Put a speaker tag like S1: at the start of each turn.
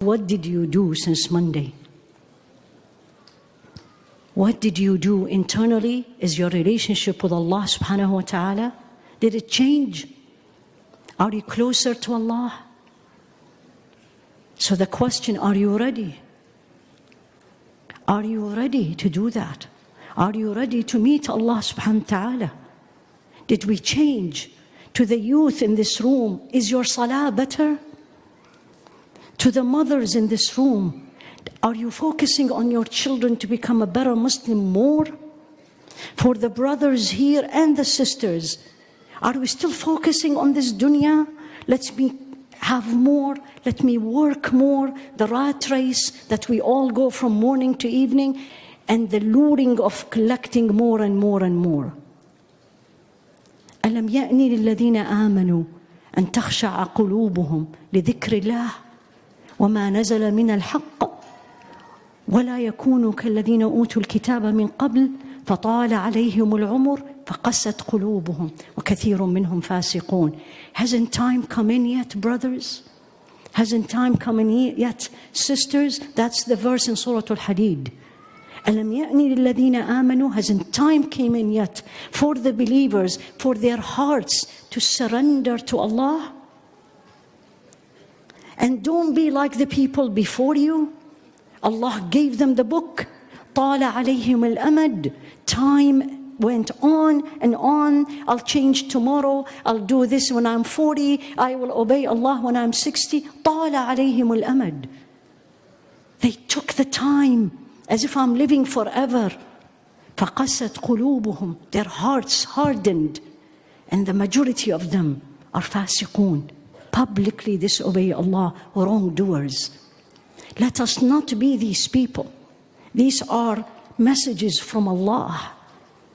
S1: What did you do since Monday? What did you do internally? Is your relationship with Allah subhanahu wa ta'ala? Did it change? Are you closer to Allah? So the question, are you ready? Are you ready to do that? Are you ready to meet Allah subhanahu wa ta'ala? Did we change? To the youth in this room, is your salah better? To the mothers in this room, are you focusing on your children to become a better Muslim more? For the brothers here and the sisters, are we still focusing on this dunya? Let me have more, let me work more, the rat race that we all go from morning to evening, and the luring of collecting more and more and more. أَلَمْ يَأْنِ لِلَّذِينَ آمَنُوا أَن تَخْشَعَ قُلُوبُهُمْ لِذِكْرِ اللَّهِ وَمَا نَزَلَ مِنَ الْحَقِّ وَلَا يَكُونُوا كَالَّذِينَ أُوتُوا الْكِتَابَ مِنْ قَبْلِ فَطَالَ عَلَيْهِمُ الْعُمُرُ فَقَسَّتْ قُلُوبُهُمْ وَكَثِيرٌ مِّنْهُمْ فَاسِقُونَ. Hasn't time come in yet, brothers? Hasn't time come in yet, sisters? That's the verse in Surah Al-Hadid. أَلَمْ يَأْنِ لِلَّذِينَ آمَنُوا. Hasn't time came in yet for the believers, for their hearts to surrender to Allah? And don't be like the people before you. Allah gave them the book. طَالَ عَلَيْهِمُ الْأَمَدُ. Time went on and on. I'll change tomorrow. I'll do this when I'm 40. I will obey Allah when I'm 60. طَالَ عَلَيْهِمُ الْأَمَدُ. They took the time as if I'm living forever. فَقَسَّتْ قُلُوبُهُمْ. Their hearts hardened. And the majority of them are fasiqun. Publicly disobey Allah, wrongdoers. Let us not be these people. These are messages from Allah.